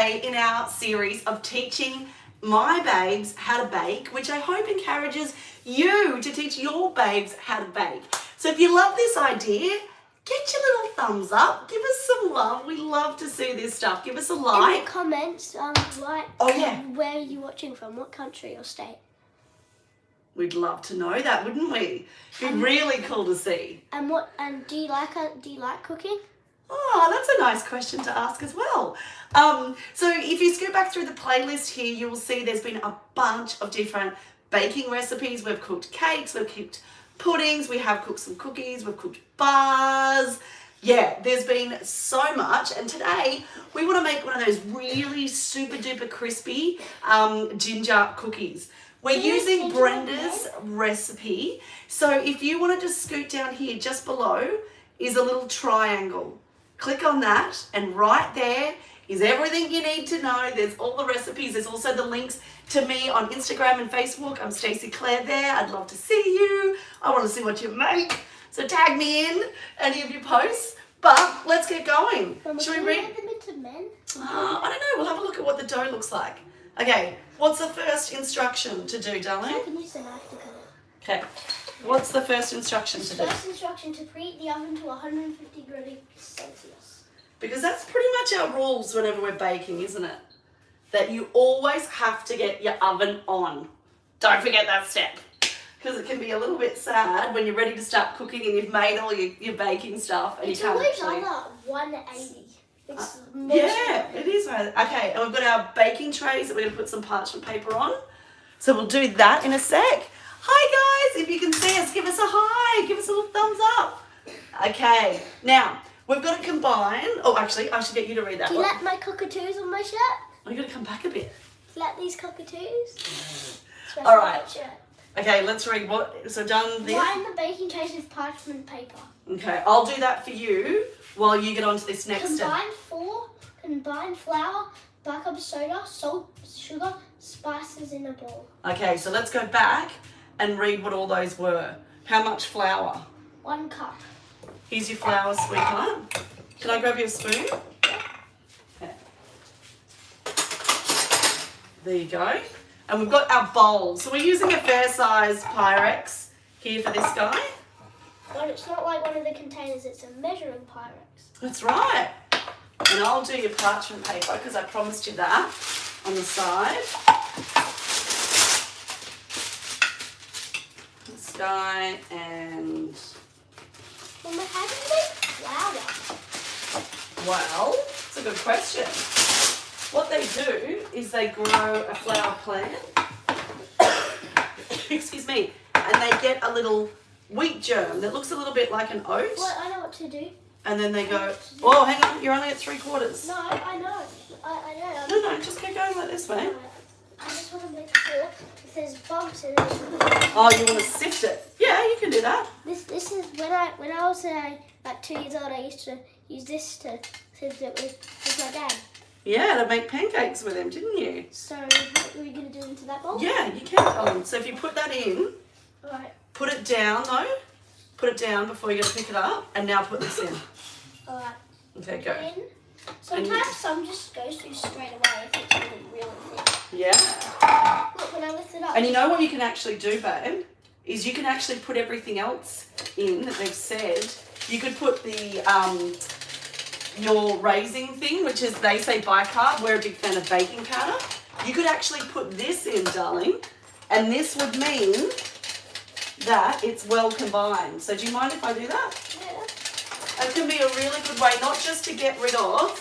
today in our series of teaching my babes how to bake, which I hope encourages you to teach your babes how to bake. So if you love this idea, get your little thumbs up. Give us some love. We love to see this stuff. Give us a like. In the comments, write where are you watching from, what country or state. We'd love to know that, wouldn't we? It'd be really cool to see. And do you like cooking? Oh, that's a nice question to ask as well. So if you scoot back through the playlist here, you will see there's been a bunch of different baking recipes. We've cooked cakes, we've cooked puddings, we have cooked some cookies, we've cooked bars. Yeah, there's been so much. And today we want to make one of those really super duper crispy ginger cookies. We're using Brenda's recipe. So if you want to just scoot down here, just below is a little triangle. Click on that, and right there is everything you need to know. There's all the recipes. There's also the links to me on Instagram and Facebook. I'm Stacey Clare there. I'd love to see you. I want to see what you make. So tag me in any of your posts. But let's get going. Should we read? I don't know. We'll have a look at what the dough looks like. Okay, what's the first instruction to do, darling? I can use the knife to cut it. Okay. What's the first instruction to do? First instruction to preheat the oven to 150 degrees Celsius. Because that's pretty much our rules whenever we're baking, isn't it? That you always have to get your oven on. Don't forget that step. Because it can be a little bit sad when you're ready to start cooking and you've made all your baking stuff and it's you can't always actually... under 180. Yeah, it is right. Okay, and we've got our baking trays that we're going to put some parchment paper on. So we'll do that in a sec. Hi guys, if you can see us, give us a hi, give us a little thumbs up. Okay, now we've got to combine. Oh, actually, I should get you to read that Do one. you like my cockatoos on my shirt? Oh, you got to come back a bit. Do you like these cockatoos? All right. Okay, let's read what. So done this. Line the baking trays with parchment paper. Okay, I'll do that for you while you get on to this next step. Combine flour, baking soda, salt, sugar, spices in a bowl. Okay, so let's go back and read what all those were. How much flour? 1 cup. Here's your flour, sweetheart. Can I grab you a spoon? Okay. There you go. And we've got our bowl. So we're using a fair-sized Pyrex here for this guy. But it's not like one of the containers, it's a measuring Pyrex. That's right. And I'll do your parchment paper because I promised you that on the side. This guy and... Mama, how do you make flour? Well, it's a good question. What they do is they grow a flower plant. Excuse me. And they get a little wheat germ that looks a little bit like an oat. Well, I know what to do. And then they go, oh, hang on, you're only at 3/4. No, I know. I know. No, just keep going like this, mate. I just want to make sure if there's bumps in it. Oh, you want to sift it? Yeah, you can do that. This is when I was like 2 years old. I used to use this to sift it with my dad. Yeah, to make pancakes with him, didn't you? So what are we gonna do into that bowl? Yeah, you can, darling. So if you put that in, Alright. put it down though. Put it down before you go to pick it up, and now put this in. Alright. Okay, go. In. Sometimes some just goes through straight away if it's really thin. Yeah. Look, when I lift it up. And you know what you can actually do, babe? Is you can actually put everything else in that they've said. You could put the your raising thing, which is, they say bicarb. We're a big fan of baking powder. You could actually put this in, darling, and this would mean that it's well combined. So do you mind if I do that? Yeah. It can be a really good way, not just to get rid of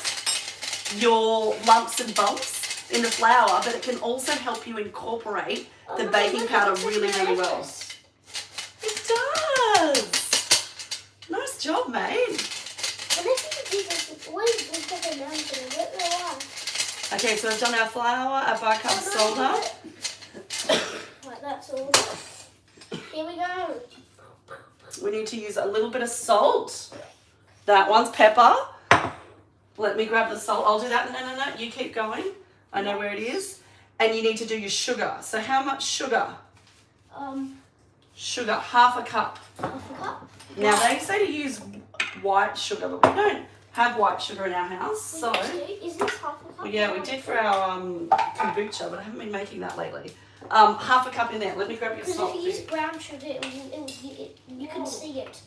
your lumps and bumps in the flour, but it can also help you incorporate the baking powder really, really well. It does! Nice job, mate. Okay, so we've done our flour, our bicarb soda. Right, that's all. Here we go. We need to use a little bit of salt. That one's pepper. Let me grab the salt. I'll do that. No. You keep going. I know where it is. And you need to do your sugar. So how much sugar? Sugar, 1/2 cup. 1/2 cup? Now they say to use white sugar, but we don't have white sugar in our house. So is this 1/2 cup? cup. Yeah, we did for our kombucha, but I haven't been making that lately. Half a cup in there. Let me grab your Because salt. if you use brown sugar, you can see it.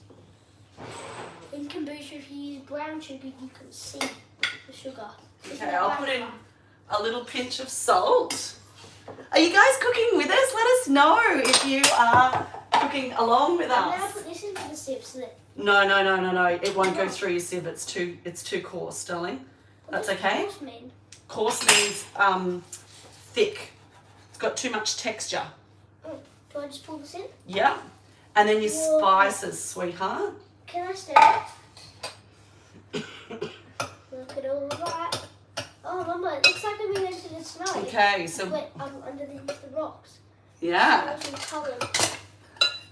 In kombucha, if you use brown sugar, you can see the sugar. Okay, I'll put in a little pinch of salt. Are you guys cooking with us? Let us know if you are cooking along with I'm us. going to put this into the sieve so that... No. It won't go through your sieve. It's too coarse, darling. That's okay. What does coarse mean? Coarse means thick. It's got too much texture. Oh, do I just pull this in? Yeah. And then your Whoa. spices, sweetheart. Can I stir it? Look at all of that. Oh, Mama, it looks like I'm going into the snow. Okay, so Underneath the rocks. yeah. Some colour.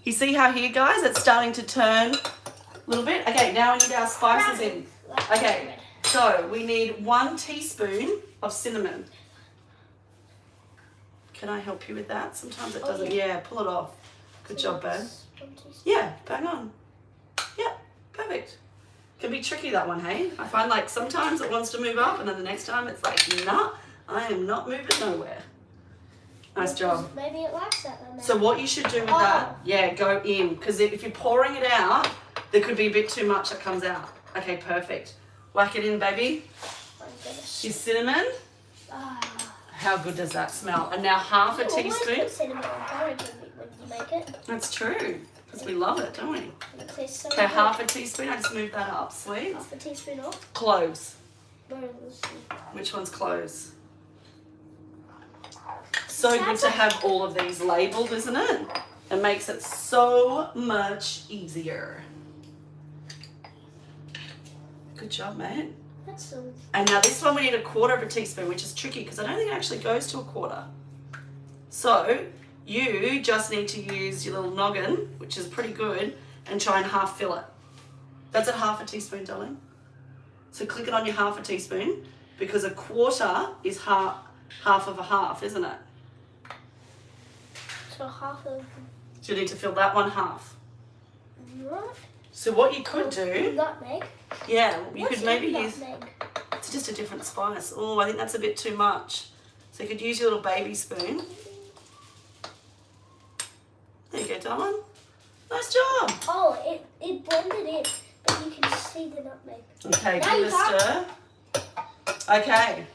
You see how here, guys, it's starting to turn a little bit? Okay, now we need our spices in. Okay, so we need 1 teaspoon of cinnamon. Can I help you with that? Sometimes it doesn't. Yeah, pull it off. Good job, babe. Yeah, bang on. Yep, perfect. Can be tricky, that one, hey? I find like sometimes it wants to move up and then the next time it's like, nah, I am not moving nowhere. Nice job. Maybe it likes that then. So what you should do with that, yeah, go in. Because if you're pouring it out, there could be a bit too much that comes out. Okay, perfect. Whack it in, baby. Your cinnamon. How good does that smell? And now half a teaspoon. Put cinnamon on porridge when you make it. That's true. Because we love it, don't we? It tastes so Okay, good. half a teaspoon. I just moved that up, sweet. Half a teaspoon off. Cloves. Let's see. Which one's cloves? So good to have all of these labelled, isn't it? It makes it so much easier. Good job, mate. That's so... And now this one we need 1/4 of a teaspoon, which is tricky because I don't think it actually goes to 1/4. So you just need to use your little noggin, which is pretty good, and try and half fill it. That's at half a teaspoon, darling. So click it on your half a teaspoon because 1/4 is half of a half, isn't it? So half of... So you need to fill that one half. What? So what you could do, Nutmeg. yeah, you could maybe use, nutmeg? it's just a different spice. Oh, I think that's a bit too much. So you could use your little baby spoon. There you go, darling. Nice job. Oh, it blended in, but you can see the nutmeg. Okay, Now give it a stir. Okay.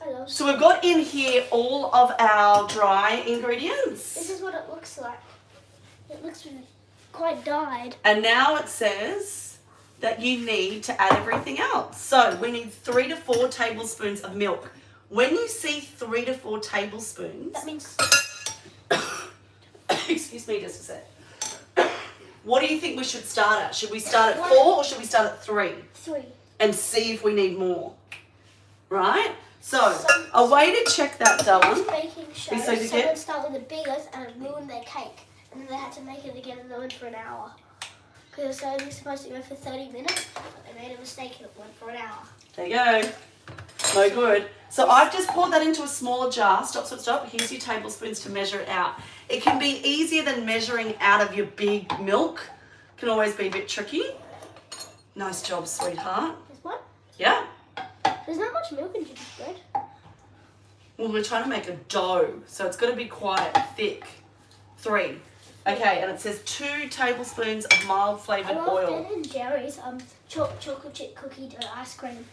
Hello. So we've got in here all of our dry ingredients. This is what it looks like. It looks quite dyed. And now it says that you need to add everything else. So we need 3 to 4 tablespoons of milk. When you see 3 to 4 tablespoons, That means... excuse me just a sec. What do you think we should start at? Should we start at 4 or should we start at 3? 3. And see if we need more. Right? So, a way to check that, darling. Baking show. So you Someone get- started the biggest and ruined their cake. And then they had to make it again and they went for an hour. Because it was only supposed to go for 30 minutes, but they made a mistake and it went for an hour. There you go. No good. So I've just poured that into a smaller jar. Stop. Here's your tablespoons to measure it out. It can be easier than measuring out of your big milk. Can always be a bit tricky. Nice job, sweetheart. This one? Yeah. There's not much milk in gingerbread. Well, we're trying to make a dough, so it's got to be quite thick. 3. Okay, and it says 2 tablespoons of mild flavoured I love oil. Ben and Jerry's chocolate chip cookie dough ice cream.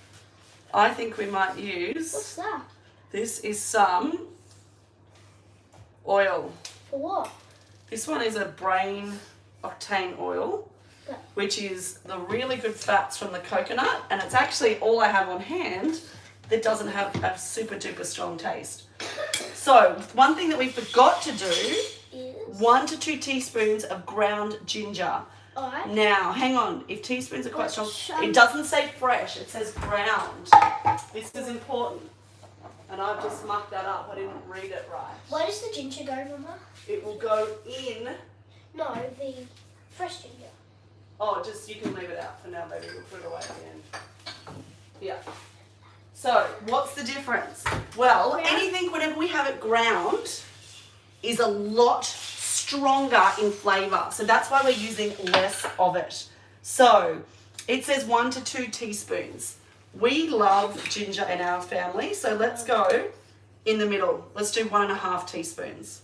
I think we might use, What's that? this is some oil. For what? This one is a brain octane oil, which is the really good fats from the coconut, and it's actually all I have on hand that doesn't have a super duper strong taste. So one thing that we forgot to do, Is 1 to 2 teaspoons of ground ginger. alright. Now, hang on, if teaspoons are quite strong, Show- it doesn't say fresh, it says ground. This is important. And I've just mucked that up, I didn't read it right. Where does the ginger go, Mama? It will go in, No, the fresh ginger. oh, just, you can leave it out for now, baby, we'll put it away at the end. Yeah. So, what's the difference? Well, Ground. anything, whenever we have it ground, is a lot stronger in flavour. So that's why we're using less of it. So, it says 1 to 2 teaspoons. We love ginger in our family, so let's go in the middle. Let's do 1.5 teaspoons.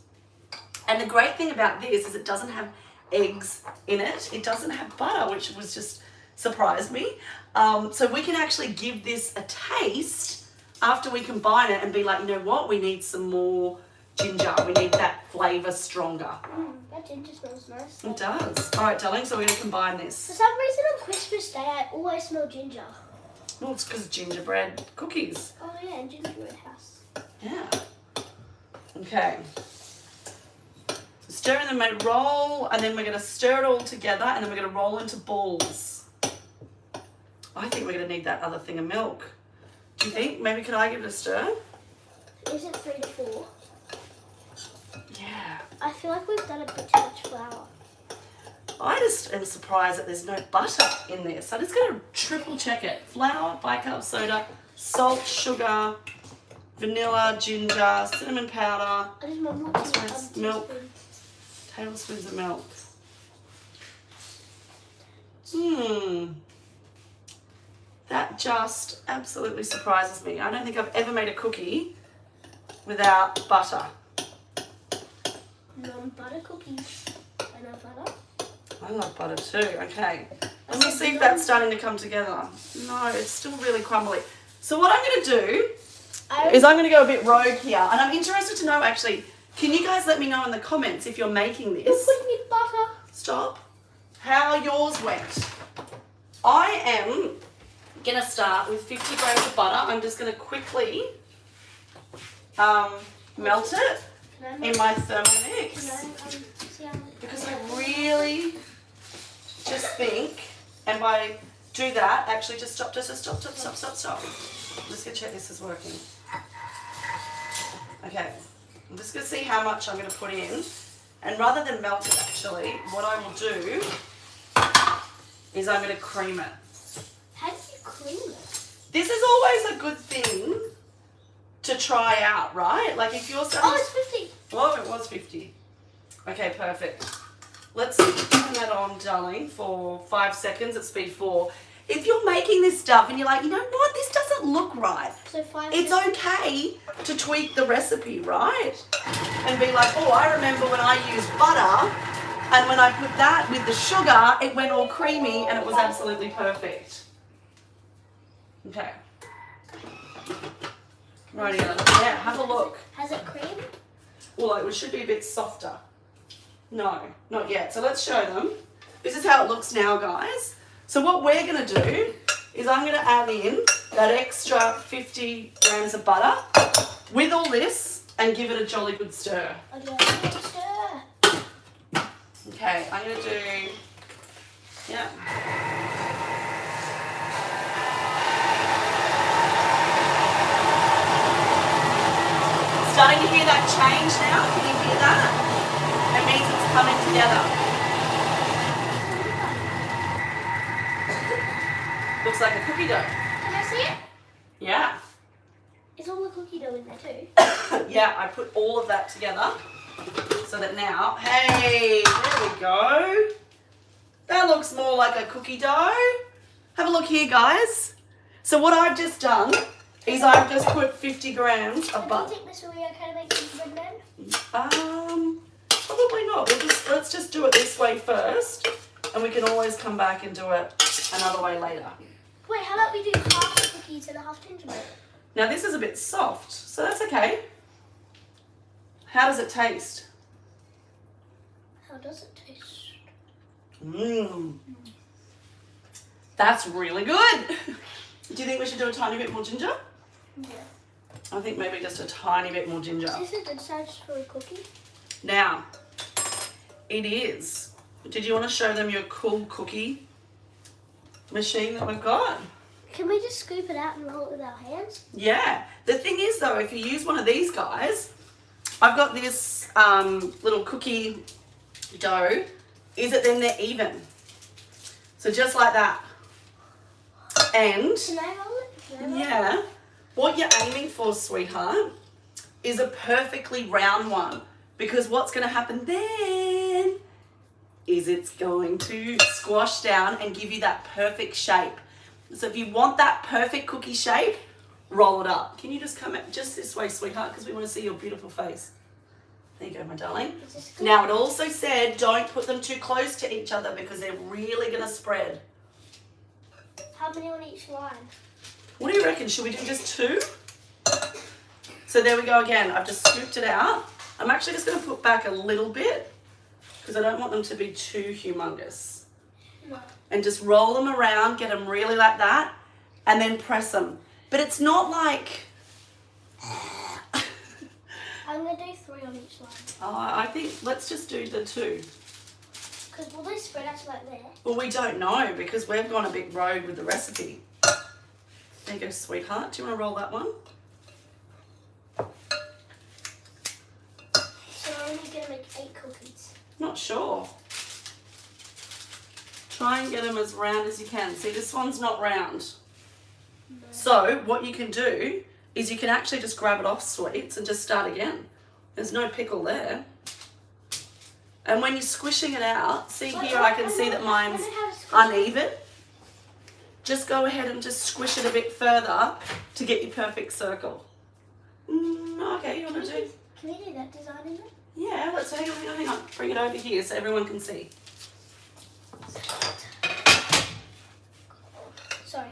And the great thing about this is it doesn't have eggs in it. It doesn't have butter, which was just surprised me. So we can actually give this a taste after we combine it and be like, you know what, we need some more ginger. We need that flavour stronger. That ginger smells nice. It does. All right, darling, so we're going to combine For this. some reason on Christmas Day, I always smell ginger. Well, it's because gingerbread cookies. Oh yeah, and gingerbread house. Yeah. Okay. So stir and then we roll, and then we're going to stir it all together, and then we're going to roll into balls. I think we're going to need that other thing of milk. Do you think? Maybe could I give it a stir? Is it 3 to 4? Yeah. I feel like we've done a bit too much flour. I just am surprised that there's no butter in this. I'm just going to triple check it. Flour, bicarb soda, salt, sugar, vanilla, ginger, cinnamon powder, I just want more milk. Tablespoons of milk. That just absolutely surprises me. I don't think I've ever made a cookie without butter. Non-butter cookies. I know butter. I love butter too. Okay. Let me see if that's starting to come together. No, it's still really crumbly. So what I'm going to do is I'm going to go a bit rogue here. And I'm interested to know actually, can you guys let me know in the comments if you're making this? You're putting in butter. Stop. How yours went. I am going to start with 50 grams of butter. I'm just going to quickly melt it in my thermomix. Because I really just think, and by do that, actually just stop. I'm just going to check this is working. Okay, I'm just going to see how much I'm going to put in. And rather than melt it actually, what I will do is I'm going to cream it. How do you cream it? This is always a good thing to try out, right? Like if you're starting... Oh, it's 50. Oh, it was 50. Okay, perfect. Let's turn that on, darling, for 5 seconds at speed 4. If you're making this stuff and you're like, you know what, this doesn't look right, So 5 it's okay to tweak the recipe, right? And be like, oh, I remember when I used butter and when I put that with the sugar, it went all creamy and it was absolutely perfect. Okay. Righty, yeah, have a look. Has it cream? Well, it should be a bit softer. No, not yet. So let's show them. This is how it looks now, guys. So what we're going to do is I'm going to add in that extra 50 grams of butter with all this and give it a jolly good stir. Stir. Okay, I'm going to do, yeah. Starting to hear that change now? Can you hear that? It means it's coming together. Looks like a cookie dough. Can I see it? Yeah. Is all the cookie dough in there too? Yeah, I put all of that together so that now, hey, there we go. That looks more like a cookie dough. Have a look here, guys. So what I've just done is I've just put 50 grams of butter. Do you think this will be okay to make gingerbread men? Probably not. Let's just do it this way first, and we can always come back and do it another way later. Wait, how about we do half the cookies and half gingerbread? Now this is a bit soft, so that's okay. How does it taste? How does it taste? That's really good. Do you think we should do a tiny bit more ginger? Yeah. I think maybe just a tiny bit more ginger. Is this a good size for a cookie? Now, it is. Did you want to show them your cool cookie machine that we've got? Can we just scoop it out and roll it with our hands? Yeah. The thing is though, if you use one of these guys, I've got this little cookie dough. Is it then they're even? So just like that. And Can I roll it? yeah, what you're aiming for, sweetheart, is a perfectly round one. Because what's going to happen then is it's going to squash down and give you that perfect shape. So if you want that perfect cookie shape, roll it up. Can you just come just this way, sweetheart, because we want to see your beautiful face. There you go, my darling. Now it also said don't put them too close to each other because they're really going to spread. How many on each line? What do you reckon? Should we do just 2? So there we go again. I've just scooped it out. I'm actually just going to put back a little bit because I don't want them to be too humongous. No. And just roll them around, get them really like that, and then press them. But it's not like... I'm going to do 3 on each line. I think let's just do the 2. Because will they spread out to like there? Well, we don't know because we've gone a bit rogue with the recipe. There you go, sweetheart. Do you want to roll that one? So I'm only going to make 8 cookies. Not sure. Try and get them as round as you can. See, this one's not round. No. So what you can do is you can actually just grab it off, sweets, and just start again. There's no pickle there. And when you're squishing it out, see here I can see that mine's uneven. Just go ahead and just squish it a bit further to get your perfect circle. Okay, you want to do? Can we do that design in there? Yeah, let's hang on. Bring it over here so everyone can see. Sorry.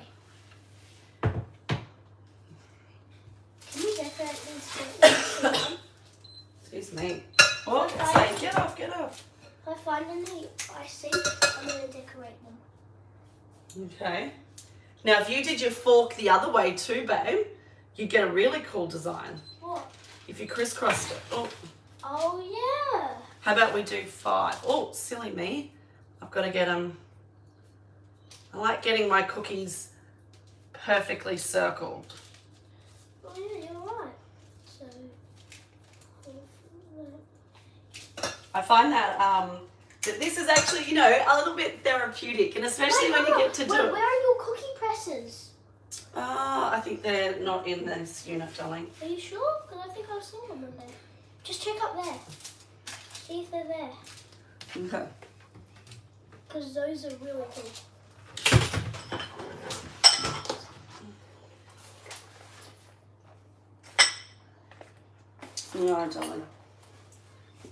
Can you definitely split? Excuse me. Oh, say, get off. If I find any icing, I'm going to decorate them. Okay. Now, if you did your fork the other way too, babe, you'd get a really cool design. What? If you crisscrossed it. Oh, yeah. How about we do 5? Oh, silly me. I've got to get them. I like getting my cookies perfectly circled. Oh, yeah, you're right. So, I find that that this is actually, you know, a little bit therapeutic, and especially when you get to do it. Where are your cookie presses? I think they're not in this unit, darling. Are you sure? Because I think I saw them in there. Just check up there. See if they're there. Okay. Because those are really cool. No, darling.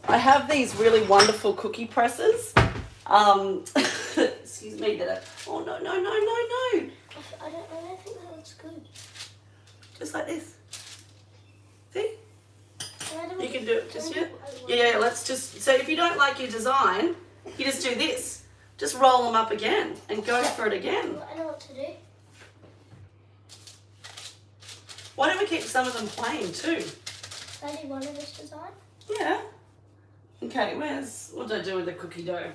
I have these really wonderful cookie presses. Excuse me, oh no. I don't think that looks good. Just like this. See? You can do it just yet? Yeah. Yeah, let's just, so if you don't like your design, you just do this. Just roll them up again and go for it again. I know what to do. Why don't we keep some of them plain too? I do one of this design. Yeah. Okay, what do I do with the cookie dough?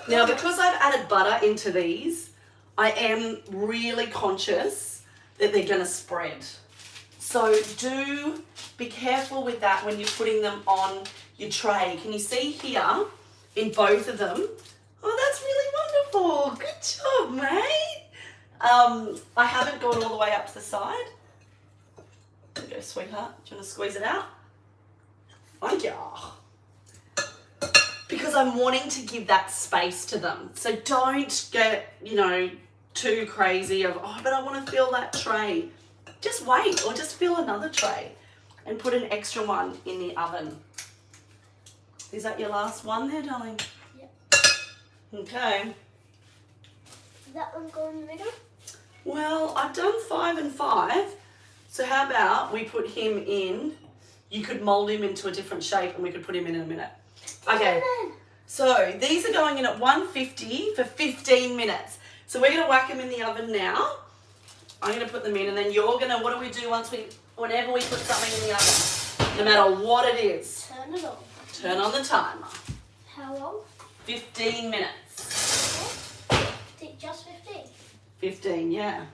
Now, because I've added butter into these, I am really conscious that they're going to spread. So do be careful with that when you're putting them on your tray. Can you see here in both of them? Oh, that's really wonderful. Good job, mate. I haven't gone all the way up to the side. There you go, sweetheart. Do you want to squeeze it out? Thank you. Because I'm wanting to give that space to them. So don't get, too crazy of, but I want to fill that tray. Just wait, or just fill another tray and put an extra one in the oven. Is that your last one there, darling? Yep. Okay. Does that one go in the middle? Well, I've done 5 and 5. So how about we put him in, you could mold him into a different shape and we could put him in a minute. Okay, so these are going in at 150 for 15 minutes. So we're going to whack them in the oven now. I'm going to put them in and then you're going to, what do we do whenever we put something in the oven? No matter what it is. Turn it on. Turn on the timer. How long? 15 minutes. Okay. Just 15? 15, yeah.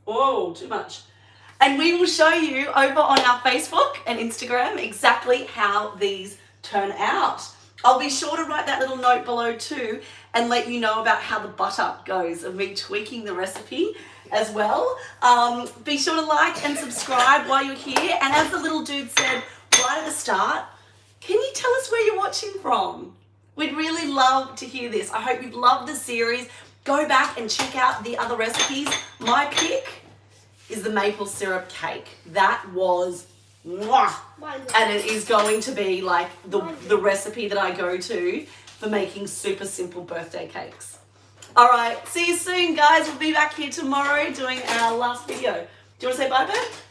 Whoa, too much. And we will show you over on our Facebook and Instagram exactly how these turn out. I'll be sure to write that little note below too and let you know about how the butter goes and me tweaking the recipe as well. Be sure to like and subscribe while you're here. And as the little dude said right at the start, Can you tell us where you're watching from? We'd really love to hear this. I hope you've loved the series. Go back and check out the other recipes. My pick is the maple syrup cake. That was mwah! And it is going to be like the recipe that I go to for making super simple birthday cakes. All right, see you soon, guys. We'll be back here tomorrow doing our last video. Do you want to say bye, Bert?